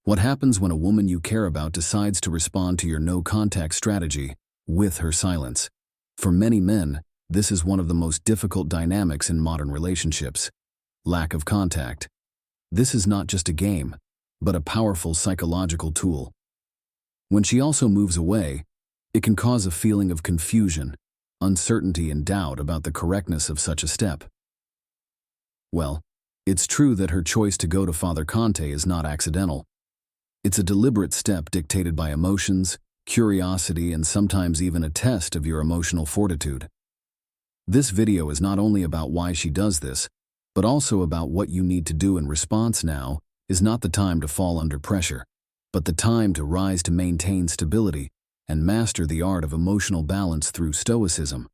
What happens when a woman you care about decides to respond to your no-contact strategy with her silence? For many men, this is one of the most difficult dynamics in modern relationships. Lack of contact. This is not just a game, but a powerful psychological tool. When she also moves away, it can cause a feeling of confusion, uncertainty, and doubt about the correctness of such a step. Well, it's true that her choice to go to Father Conte is not accidental. It's a deliberate step dictated by emotions, curiosity, and sometimes even a test of your emotional fortitude. This video is not only about why she does this, but also about what you need to do in response. Now is not the time to fall under pressure, but the time to rise to maintain stability and master the art of emotional balance through Stoicism.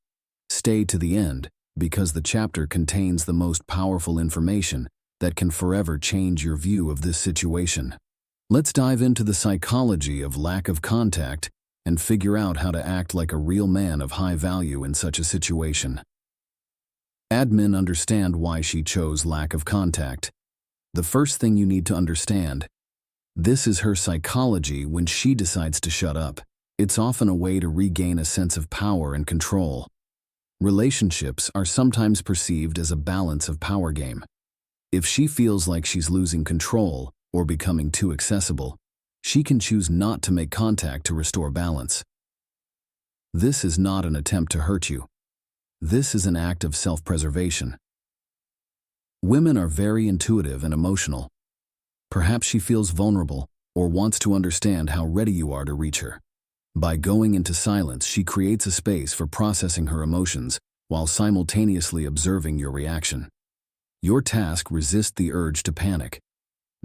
Stay to the end, because the chapter contains the most powerful information that can forever change your view of this situation. Let's dive into the psychology of lack of contact and figure out how to act like a real man of high value in such a situation. Admin understand why she chose lack of contact. The first thing you need to understand, this is her psychology when she decides to shut up. It's often a way to regain a sense of power and control. Relationships are sometimes perceived as a balance of power game. If she feels like she's losing control or becoming too accessible, she can choose not to make contact to restore balance. This is not an attempt to hurt you. This is an act of self-preservation. Women are very intuitive and emotional. Perhaps she feels vulnerable or wants to understand how ready you are to reach her. By going into silence, she creates a space for processing her emotions while simultaneously observing your reaction. Your task: resist the urge to panic.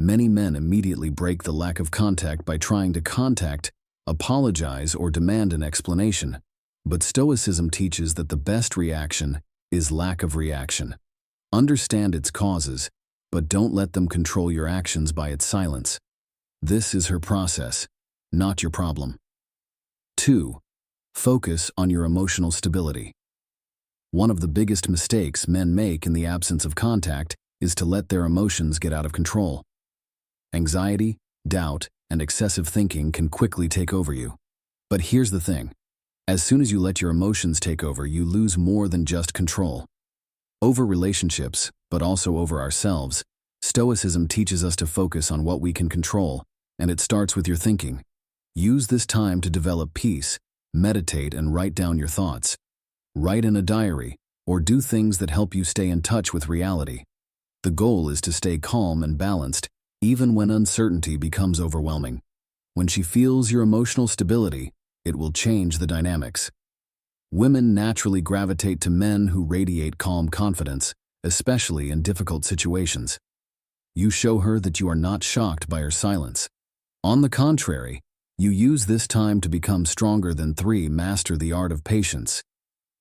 Many men immediately break the lack of contact by trying to contact, apologize, or demand an explanation. But Stoicism teaches that the best reaction is lack of reaction. Understand its causes, but don't let them control your actions by its silence. This is her process, not your problem. 2. Focus on your emotional stability. One of the biggest mistakes men make in the absence of contact is to let their emotions get out of control. Anxiety, doubt, and excessive thinking can quickly take over you. But here's the thing. As soon as you let your emotions take over, you lose more than just control. Over relationships, but also over ourselves, Stoicism teaches us to focus on what we can control, and it starts with your thinking. Use this time to develop peace, meditate, and write down your thoughts. Write in a diary, or do things that help you stay in touch with reality. The goal is to stay calm and balanced, even when uncertainty becomes overwhelming. When she feels your emotional stability, it will change the dynamics. Women naturally gravitate to men who radiate calm confidence, especially in difficult situations. You show her that you are not shocked by her silence. On the contrary, you use this time to become stronger than 3. Master the art of patience.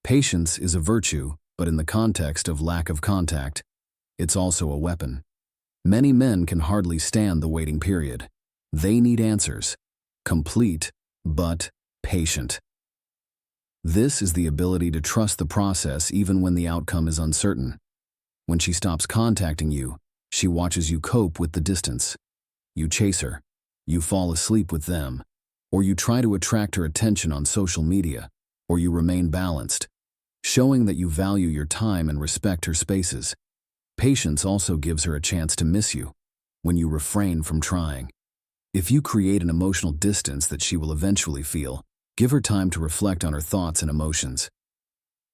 Patience is a virtue, but in the context of lack of contact, it's also a weapon. Many men can hardly stand the waiting period. They need answers. Complete, but patient. This is the ability to trust the process even when the outcome is uncertain. When she stops contacting you, she watches you cope with the distance. You chase her, you fall asleep with them, or you try to attract her attention on social media, or you remain balanced, showing that you value your time and respect her spaces. Patience also gives her a chance to miss you when you refrain from trying. If you create an emotional distance that she will eventually feel, give her time to reflect on her thoughts and emotions.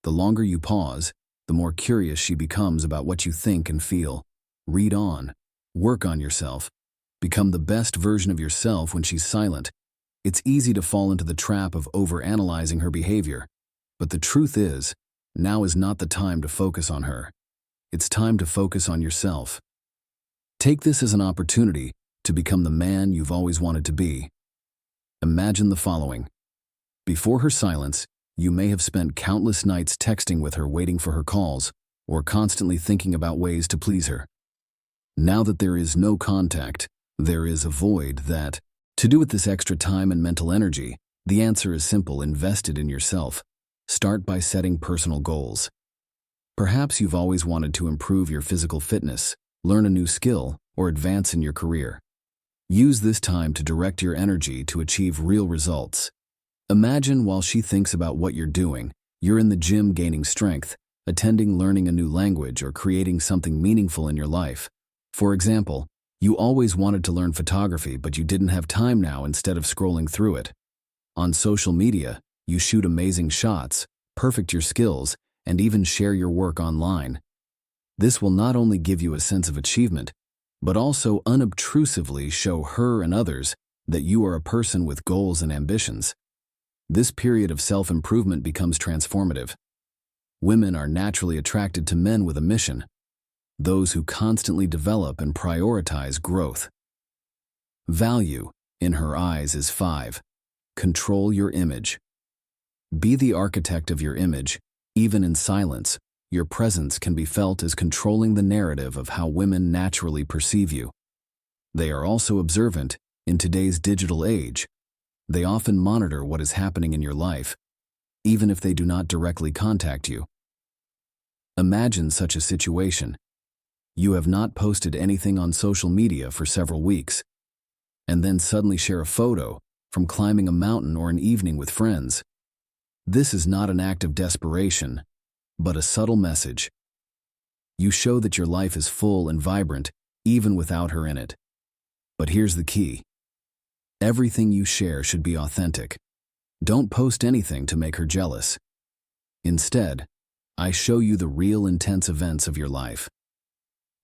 The longer you pause, the more curious she becomes about what you think and feel. Read on. Work on yourself. Become the best version of yourself when she's silent. It's easy to fall into the trap of overanalyzing her behavior. But the truth is, now is not the time to focus on her. It's time to focus on yourself. Take this as an opportunity to become the man you've always wanted to be. Imagine the following. Before her silence, you may have spent countless nights texting with her, waiting for her calls, or constantly thinking about ways to please her. Now that there is no contact, there is a void. To do with this extra time and mental energy, the answer is simple: invest it in yourself. Start by setting personal goals. Perhaps you've always wanted to improve your physical fitness, learn a new skill, or advance in your career. Use this time to direct your energy to achieve real results. Imagine while she thinks about what you're doing, you're in the gym gaining strength, attending learning a new language, or creating something meaningful in your life. For example, you always wanted to learn photography, but you didn't have time now instead of scrolling through it. On social media, you shoot amazing shots, perfect your skills, and even share your work online. This will not only give you a sense of achievement, but also unobtrusively show her and others that you are a person with goals and ambitions. This period of self-improvement becomes transformative. Women are naturally attracted to men with a mission, those who constantly develop and prioritize growth. Value, in her eyes, is 5. Control your image. Be the architect of your image. Even in silence, your presence can be felt as controlling the narrative of how women naturally perceive you. They are also observant. In today's digital age, they often monitor what is happening in your life, even if they do not directly contact you. Imagine such a situation. You have not posted anything on social media for several weeks, and then suddenly share a photo from climbing a mountain or an evening with friends. This is not an act of desperation, but a subtle message. You show that your life is full and vibrant, even without her in it. But here's the key. Everything you share should be authentic. Don't post anything to make her jealous. Instead, I show you the real intense events of your life.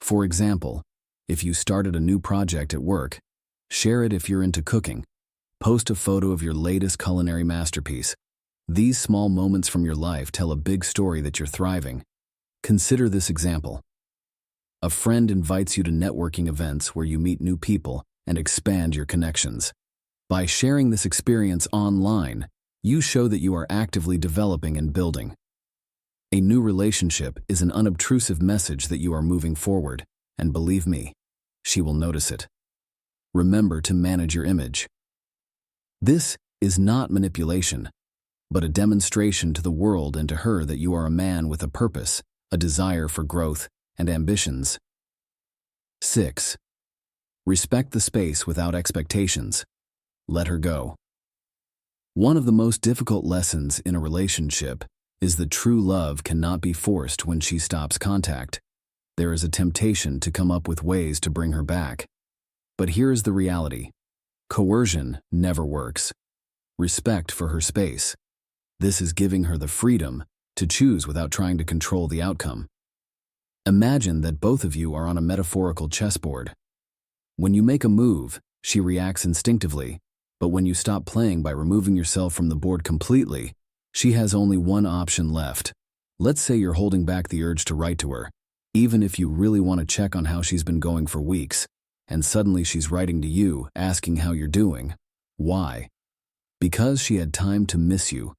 For example, if you started a new project at work, share it. If you're into cooking, post a photo of your latest culinary masterpiece. These small moments from your life tell a big story that you're thriving. Consider this example. A friend invites you to networking events where you meet new people and expand your connections. By sharing this experience online, you show that you are actively developing and building. A new relationship is an unobtrusive message that you are moving forward, and believe me, she will notice it. Remember to manage your image. This is not manipulation, but a demonstration to the world and to her that you are a man with a purpose, a desire for growth, and ambitions. 6. Respect the space without expectations. Let her go. One of the most difficult lessons in a relationship is that true love cannot be forced. When she stops contact, there is a temptation to come up with ways to bring her back. But here is the reality. Coercion never works. Respect for her space. This is giving her the freedom to choose without trying to control the outcome. Imagine that both of you are on a metaphorical chessboard. When you make a move, she reacts instinctively, but when you stop playing by removing yourself from the board completely, she has only one option left. Let's say you're holding back the urge to write to her, even if you really want to check on how she's been going for weeks, and suddenly she's writing to you, asking how you're doing. Why? Because she had time to miss you,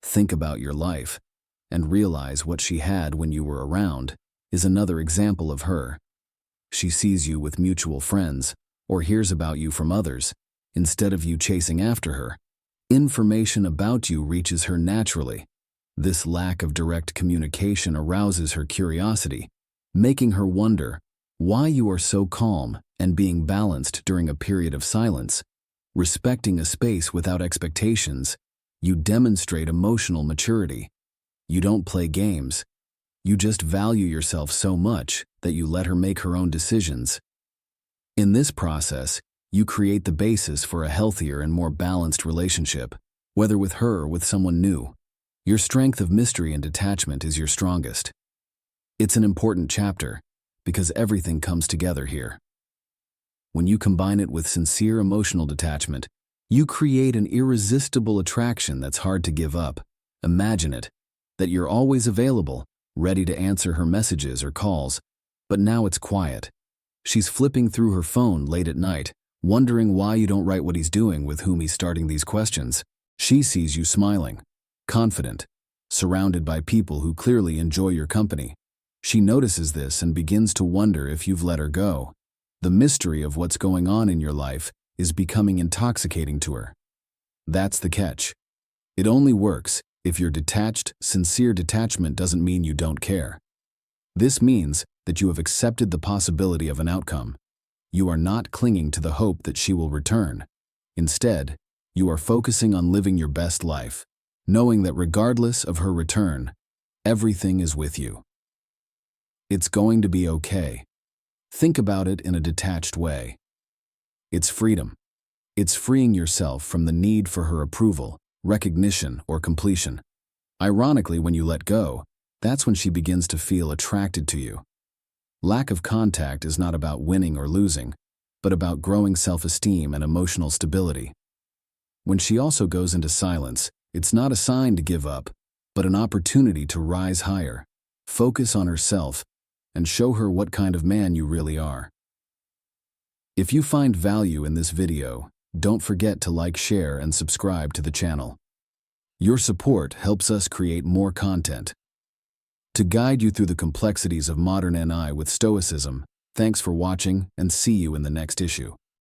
think about your life, and realize what she had when you were around is another example of her. She sees you with mutual friends, or hears about you from others, instead of you chasing after her. Information about you reaches her naturally. This lack of direct communication arouses her curiosity, making her wonder why you are so calm and being balanced during a period of silence. Respecting a space without expectations, you demonstrate emotional maturity. You don't play games. You just value yourself so much that you let her make her own decisions. In this process, you create the basis for a healthier and more balanced relationship, whether with her or with someone new. Your strength of mystery and detachment is your strongest. It's an important chapter, because everything comes together here. When you combine it with sincere emotional detachment, you create an irresistible attraction that's hard to give up. Imagine it, that you're always available, ready to answer her messages or calls, but now it's quiet. She's flipping through her phone late at night, wondering why you don't write what he's doing, with whom he's starting these questions. She sees you smiling, confident, surrounded by people who clearly enjoy your company. She notices this and begins to wonder if you've let her go. The mystery of what's going on in your life is becoming intoxicating to her. That's the catch. It only works if you're detached. Sincere detachment doesn't mean you don't care. This means that you have accepted the possibility of an outcome. You are not clinging to the hope that she will return. Instead, you are focusing on living your best life, knowing that regardless of her return, everything is with you. It's going to be okay. Think about it in a detached way. It's freedom. It's freeing yourself from the need for her approval, recognition, or completion. Ironically, when you let go, that's when she begins to feel attracted to you. Lack of contact is not about winning or losing, but about growing self-esteem and emotional stability. When she also goes into silence, it's not a sign to give up, but an opportunity to rise higher, focus on herself, and show her what kind of man you really are. If you find value in this video, don't forget to like, share, and subscribe to the channel. Your support helps us create more content. To guide you through the complexities of modern NI with Stoicism, thanks for watching and see you in the next issue.